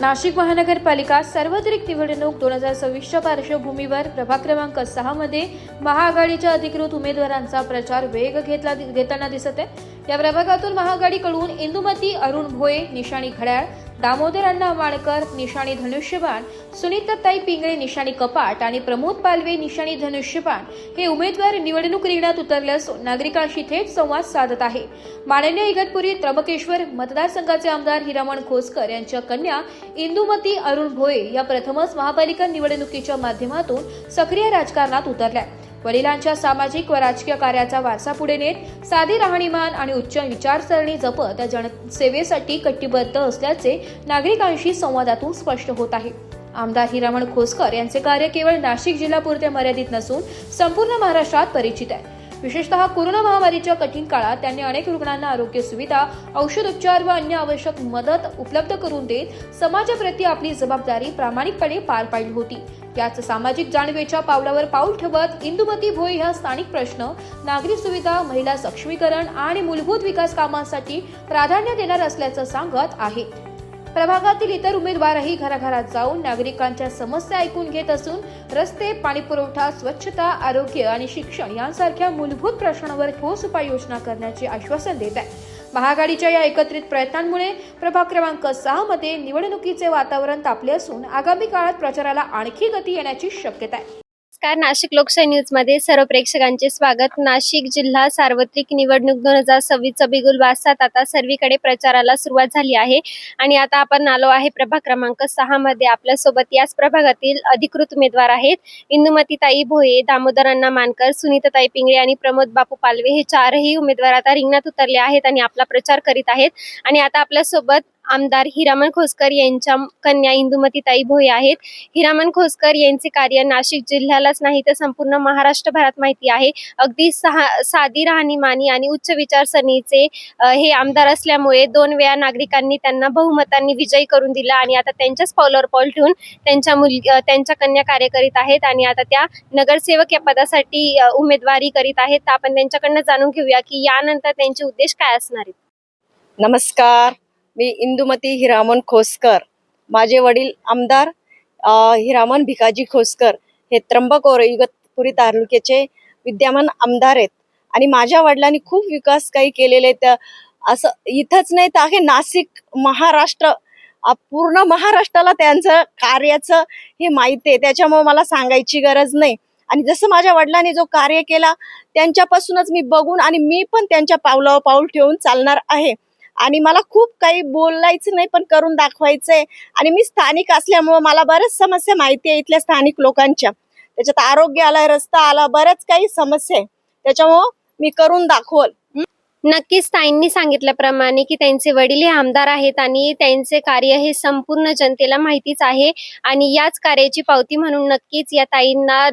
नाशिक महानगरपालिका सार्वत्रिक निवडणूक 2026च्या पार्श्वभूमीवर प्रभाग क्रमांक 6 मध्ये महाआघाडीच्या अधिकृत उमेदवारांचा प्रचार वेग घेताना दिसत आहे। या प्रभागातून महाआघाडीकडून इंदुमती अरुण भोये निशाणी घड्याळ, दामोदर अण्णा माणकर निशाणी धनुष्यबाण, सुनीताताई पिंगळे निशाणी कपाट आणि प्रमोद पालवे निशाणी धनुष्यबाण हे उमेदवार निवडणूक रिंगणात उतरले असून नागरिकांशी थेट संवाद साधत आहे। माननीय इगतपुरी त्र्यंबकेश्वर मतदारसंघाचे आमदार हिरामण खोसकर यांच्या कन्या इंदुमती अरुण भोये या प्रथमच महापालिका निवडणुकीच्या माध्यमातून सक्रिय राजकारणात उतरल्या। वडिलांच्या सामाजिक व राजकीय कार्याचा वारसा पुढे नेत साधी राहणीमान आणि उच्च विचारसरणी जपत त्या जनसेवेसाठी कटिबद्ध असल्याचे नागरिकांशी संवादातून स्पष्ट होत आहे। आमदार हिरामण खोसकर यांचे कार्य केवळ नाशिक जिल्ह्यापुरते मर्यादित नसून संपूर्ण महाराष्ट्रात परिचित आहे। विशेषतः कोरोना महामारीच्या कठीण काळात त्यांनी अनेक रुग्णांना आरोग्य सुविधा, औषधोपचार व अन्य आवश्यक मदत उपलब्ध करून देत समाजाप्रती आपली जबाबदारी प्रामाणिकपणे पार पाडली होती। याच सामाजिक जाणीवेच्या पावलावर पाऊल ठेवत इंदुमती भोये ह्या स्थानिक प्रश्न, नागरी सुविधा, महिला सक्षमीकरण आणि मूलभूत विकास कामांसाठी प्राधान्य देणार असल्याचं सांगत आहे। प्रभागातील इतर उमेदवारही घराघरात जाऊन नागरिकांच्या समस्या ऐकून घेत असून रस्ते, पाणीपुरवठा, स्वच्छता, आरोग्य आणि शिक्षण यांसारख्या मूलभूत प्रश्नांवर ठोस उपाययोजना करण्याचे आश्वासन देत आहे। महाआघाडीच्या या एकत्रित प्रयत्नांमुळे प्रभाग क्रमांक 6 मध्ये निवडणुकीचे वातावरण तापले असून आगामी काळात प्रचाराला आणखी गती येण्याची शक्यता आहे। नमस्कार, नाशिक लोकशाही न्यूज मध्ये सर्व प्रेक्षकांचे स्वागत। नाशिक जिल्हा सार्वत्रिक निवडणूक 2026 बिगुल वाजतात आता सर्वीकडे प्रचाराला सुरुवात झाली आहे आणि आता आपण आलो आहे प्रभाग क्रमांक 6 मध्ये। आपल्या सोबत याच प्रभागातील अधिकृत उमेदवार आहेत इंदुमतीताई भोये, दामोदर अण्णा माणकर, सुनीताताई पिंगळे आणि प्रमोद बापू पालवे हे चारही उमेदवार आता रिंगणात उतरले आहेत आणि आपला प्रचार करीत आहेत। आणि आता आपल्या सोबत आमदार हिरामण खोसकर यांच्या कन्या इंदुमतीताई भोये आहेत। हिरामण खोसकर यांचे कार्य नाशिक जिल्ह्यालाच नाही तर संपूर्ण महाराष्ट्रभरात माहिती आहे। अगदी साधी राहणीमानी आणि उच्च विचारसरणीचे हे आमदार असल्यामुळे 2 वेळा नागरिकांनी त्यांना बहुमतांनी विजयी करून दिला आणि आता त्यांच्याच पावलावर पाऊल ठेवून त्यांच्या कन्या कार्य करीत आहेत आणि आता त्या नगरसेवक या पदासाठी उमेदवारी करीत आहेत। तर आपण त्यांच्याकडनं जाणून घेऊया की यानंतर त्यांचे उद्देश काय असणार आहेत। नमस्कार, मी इंदुमती हिरामण खोसकर। माझे वडील आमदार हिरामण भिकाजी खोसकर हे त्र्यंबकेश्वर इगतपुरी तालुक्याचे विद्यमान आमदार आहेत आणि माझ्या वडिलांनी खूप विकास काही केलेले आहेत। असं इथंच नाही तर नाशिक, महाराष्ट्र, पूर्ण महाराष्ट्राला त्यांचं कार्याचं हे माहिती आहे, त्याच्यामुळे मला सांगायची गरज नाही। आणि जसं माझ्या वडिलांनी जो कार्य केला त्यांच्यापासूनच मी बघून आणि मी पण त्यांच्या पावलावर पाऊल ठेवून चालणार आहे। आणि मला खूप काही बोलायचं नाही पण करून दाखवायचंय। आणि मी स्थानिक असल्यामुळे मला बऱ्याच समस्या माहिती आहे इथल्या स्थानिक लोकांच्या, त्याच्यात आरोग्य आला, रस्ता आला, बऱ्याच काही समस्या आहे, त्याच्यामुळे मी करून दाखवल। नक्कीच ताईंनी सांगितल्याप्रमाणे की त्यांचे वडील हे आमदार आहेत आणि त्यांचे कार्य हे संपूर्ण जनतेला माहितीच आहे आणि याच कार्याची पावती म्हणून नक्कीच या ताईंना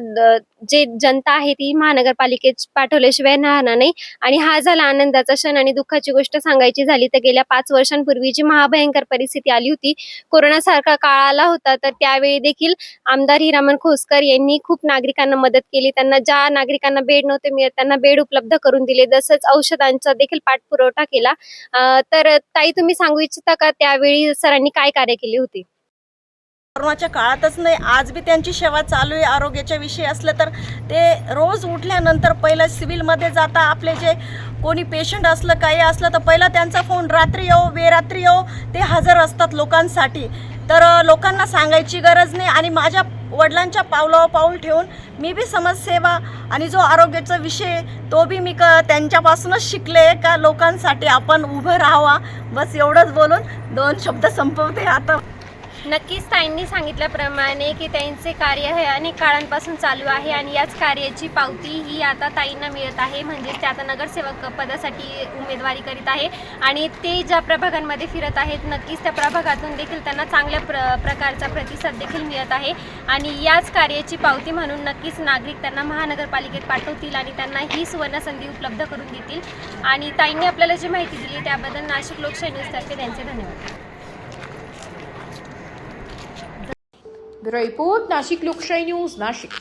जे जनता आहे ती महानगरपालिकेत पाठवल्याशिवाय राहणार नाही। आणि हा झाला आनंदाचा क्षण। आणि दुःखाची गोष्ट सांगायची झाली तर गेल्या 5 वर्षांपूर्वी जी महाभयंकर परिस्थिती आली होती, कोरोना सारखा काळ आला होता, तर त्यावेळी देखील आमदार हिरामण खोसकर यांनी खूप नागरिकांना मदत केली। त्यांना ज्या नागरिकांना बेड नव्हते मिळत त्यांना बेड उपलब्ध करून दिले, तसंच औषधांचा देखील पाठपुरवठा केला। तर ताई, तुम्ही सांगू इच्छिता का त्यावेळी सरांनी काय कार्य केले होते? कोरोनाच्या काळातच नाही, आज बी त्यांची सेवा चालू आहे। आरोग्याच्या विषयी असलं तर ते रोज उठल्यानंतर पहिलं सिव्हिलमध्ये जाता, आपले जे कोणी पेशंट असलं काही असलं तर पहिला त्यांचा फोन रात्री येऊ बेरात्री येऊ ते हजर असतात लोकांसाठी। तर लोकांना सांगायची गरज नाही। आणि माझ्या वडिलांच्या पावलावर पाऊल ठेवून मी बी समाजसेवा आणि जो आरोग्याचा विषय तो बी मी त्यांच्यापासूनच शिकले का लोकांसाठी आपण उभं राहावा। बस एवढंच बोलून 2 शब्द संपवते आता। नक्कीच ताईंनी सांगितल्याप्रमाणे की त्यांचे कार्य हे अनेक काळांपासून चालू आहे आणि याच कार्याची पावती ही आता ताईंना मिळत आहे। म्हणजे ते आता नगरसेवक पदासाठी उमेदवारी करीत आहे आणि ते ज्या प्रभागांमध्ये फिरत आहेत नक्कीच त्या प्रभागातून देखील त्यांना चांगल्या प्रकारचा प्रतिसाद देखील मिळत आहे आणि याच कार्याची पावती म्हणून नक्कीच नागरिक त्यांना महानगरपालिकेत पाठवतील आणि त्यांना ही सुवर्ण संधी उपलब्ध करून देतील। आणि ताईंनी आपल्याला जी माहिती दिली त्याबद्दल नाशिक लोकशाही न्यूजतर्फे त्यांचे धन्यवाद। ब्युरो रिपोर्ट, नाशिक लोकशाही न्यूज, नाशिक।